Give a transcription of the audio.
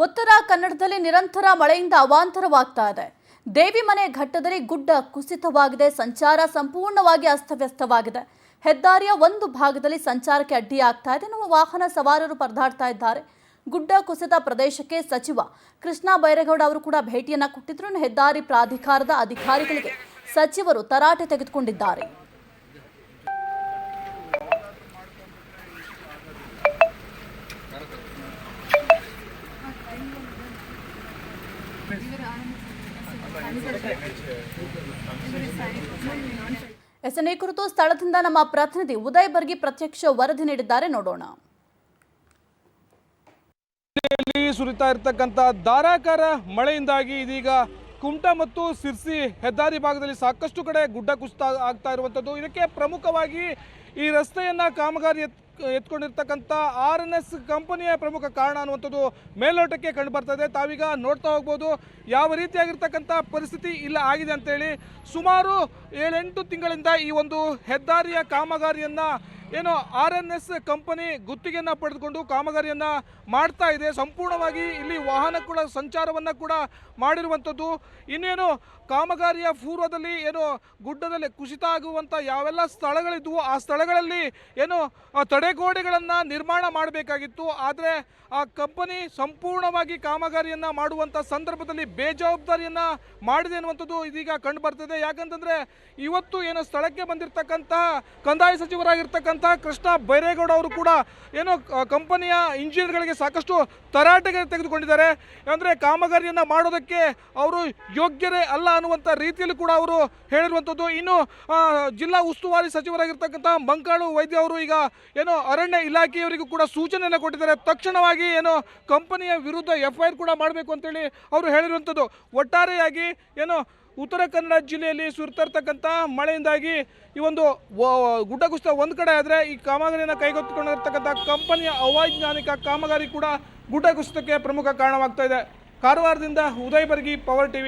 ಉತ್ತರ ಕನ್ನಡದಲ್ಲಿ ನಿರಂತರ ಮಳೆಯಿಂದ ಅವಾಂತರವಾಗ್ತಾ ಇದೆ. ದೇವಿಮನೆ ಘಟ್ಟದಲ್ಲಿ ಗುಡ್ಡ ಕುಸಿತವಾಗಿದೆ. ಸಂಚಾರ ಸಂಪೂರ್ಣವಾಗಿ ಅಸ್ತವ್ಯಸ್ತವಾಗಿದೆ. ಹೆದ್ದಾರಿಯ ಒಂದು ಭಾಗದಲ್ಲಿ ಸಂಚಾರಕ್ಕೆ ಅಡ್ಡಿಯಾಗ್ತಾ ಇದೆ. ವಾಹನ ಸವಾರರು ಪರದಾಡ್ತಾ ಇದ್ದಾರೆ. ಗುಡ್ಡ ಕುಸಿತ ಪ್ರದೇಶಕ್ಕೆ ಸಚಿವ ಕೃಷ್ಣ ಬೈರೇಗೌಡ ಅವರು ಕೂಡ ಭೇಟಿಯನ್ನ ಕೊಟ್ಟಿದ್ರು. ಹೆದ್ದಾರಿ ಪ್ರಾಧಿಕಾರದ ಅಧಿಕಾರಿಗಳಿಗೆ ಸಚಿವರು ತರಾಟೆ ತೆಗೆದುಕೊಂಡಿದ್ದಾರೆ. ಈ ಕುರಿತು ಸ್ಥಳದಿಂದ ನಮ್ಮ ಪ್ರತಿನಿಧಿ ಉದಯ್ ಬರ್ಗಿ ಪ್ರತ್ಯಕ್ಷ ವರದಿ ನೀಡಿದ್ದಾರೆ, ನೋಡೋಣ. ಸುರಿತಾ ಇರತಕ್ಕಂತ ಧಾರಾಕಾರ ಮಳೆಯಿಂದಾಗಿ ಇದೀಗ ಕುಮಟಾ ಮತ್ತು ಸಿರ್ಸಿ ಹೆದ್ದಾರಿ ಭಾಗದಲ್ಲಿ ಸಾಕಷ್ಟು ಕಡೆ ಗುಡ್ಡ ಕುಸಿತ ಆಗ್ತಾ ಇರುವಂಥದ್ದು. ಇದಕ್ಕೆ ಪ್ರಮುಖವಾಗಿ ಈ ರಸ್ತೆಯನ್ನ ಕಾಮಗಾರಿ ಎತ್ಕೊಂಡಿರ್ತಕ್ಕಂಥ RNS ಕಂಪನಿಯ ಪ್ರಮುಖ ಕಾರಣ ಅನ್ನುವಂಥದ್ದು ಮೇಲ್ನೋಟಕ್ಕೆ ಕಂಡು ಬರ್ತಾ ಇದೆ. ತಾವೀಗ ನೋಡ್ತಾ ಹೋಗ್ಬೋದು ಯಾವ ರೀತಿಯಾಗಿರ್ತಕ್ಕಂಥ ಪರಿಸ್ಥಿತಿ ಇಲ್ಲ ಆಗಿದೆ ಅಂತೇಳಿ. ಸುಮಾರು 7-8 ತಿಂಗಳಿಂದ ಈ ಒಂದು ಹೆದ್ದಾರಿಯ ಕಾಮಗಾರಿಯನ್ನು ಏನು RNS ಕಂಪನಿ ಗುತ್ತಿಗೆಯನ್ನು ಪಡೆದುಕೊಂಡು ಕಾಮಗಾರಿಯನ್ನು ಮಾಡ್ತಾ ಇದೆ. ಸಂಪೂರ್ಣವಾಗಿ ಇಲ್ಲಿ ವಾಹನ ಕೂಡ ಸಂಚಾರವನ್ನು ಕೂಡ ಮಾಡಿರುವಂಥದ್ದು. ಇನ್ನೇನು ಕಾಮಗಾರಿಯ ಪೂರ್ವದಲ್ಲಿ ಏನು ಗುಡ್ಡದಲ್ಲಿ ಕುಸಿತ ಆಗುವಂಥ ಯಾವೆಲ್ಲ ಸ್ಥಳಗಳಿದ್ವು ಆ ಸ್ಥಳಗಳಲ್ಲಿ ಏನು ತಡೆಗೋಡೆಗಳನ್ನು ನಿರ್ಮಾಣ ಮಾಡಬೇಕಾಗಿತ್ತು. ಆದರೆ ಆ ಕಂಪನಿ ಸಂಪೂರ್ಣವಾಗಿ ಕಾಮಗಾರಿಯನ್ನು ಮಾಡುವಂಥ ಸಂದರ್ಭದಲ್ಲಿ ಬೇಜವಾಬ್ದಾರಿಯನ್ನು ಮಾಡಿದೆ ಅನ್ನುವಂಥದ್ದು ಇದೀಗ ಕಂಡು ಬರ್ತದೆ. ಯಾಕಂತಂದರೆ ಇವತ್ತು ಏನು ಸ್ಥಳಕ್ಕೆ ಬಂದಿರತಕ್ಕಂಥ ಕಂದಾಯ ಸಚಿವರಾಗಿರ್ತಕ್ಕಂಥ ಕೃಷ್ಣ ಬೈರೇಗೌಡ ಅವರು ಕೂಡ ಏನು ಕಂಪನಿಯ ಇಂಜಿನಿಯರ್ಗಳಿಗೆ ಸಾಕಷ್ಟು ತರಾಟೆಗೆ ತೆಗೆದುಕೊಂಡಿದ್ದಾರೆ. ಅಂದರೆ ಕಾಮಗಾರಿಯನ್ನು ಮಾಡೋದಕ್ಕೆ ಅವರು ಯೋಗ್ಯರೇ ಅಲ್ಲ ಅನ್ನುವಂಥ ರೀತಿಯಲ್ಲಿ ಕೂಡ ಅವರು ಹೇಳಿರುವಂಥದ್ದು. ಇನ್ನು ಜಿಲ್ಲಾ ಉಸ್ತುವಾರಿ ಸಚಿವರಾಗಿರ್ತಕ್ಕಂಥ ಮಂಕಾಳು ವೈದ್ಯ ಅವರು ಈಗ ಏನು ಅರಣ್ಯ ಇಲಾಖೆಯವರಿಗೂ ಕೂಡ ಸೂಚನೆಯನ್ನು ಕೊಟ್ಟಿದ್ದಾರೆ. ತಕ್ಷಣವಾಗಿ ಏನು ಕಂಪನಿಯ ವಿರುದ್ಧ FIR ಕೂಡ ಮಾಡಬೇಕು ಅಂತೇಳಿ ಅವರು ಹೇಳಿರುವಂಥದ್ದು. ಒಟ್ಟಾರೆಯಾಗಿ ಏನು ಉತ್ತರ ಕನ್ನಡ ಜಿಲ್ಲೆಯಲ್ಲಿ ಸುರಿತಿರ್ತಕ್ಕಂಥ ಮಳೆಯಿಂದಾಗಿ ಈ ಒಂದು ಗುಡ್ಡ ಕುಸಿತ ಒಂದು ಕಡೆ ಆದರೆ ಈ ಕಾಮಗಾರಿಯನ್ನು ಕೈಗೆತ್ತಿಕೊಂಡಿರ್ತಕ್ಕಂಥ ಕಂಪನಿಯ ಅವೈಜ್ಞಾನಿಕ ಕಾಮಗಾರಿ ಕೂಡ ಗುಡ್ಡ ಕುಸಿತಕ್ಕೆ ಪ್ರಮುಖ ಕಾರಣವಾಗ್ತಾ ಇದೆ. ಕಾರವಾರದಿಂದ ಉದಯ್ ಬರ್ಗಿ, ಪವರ್ TV.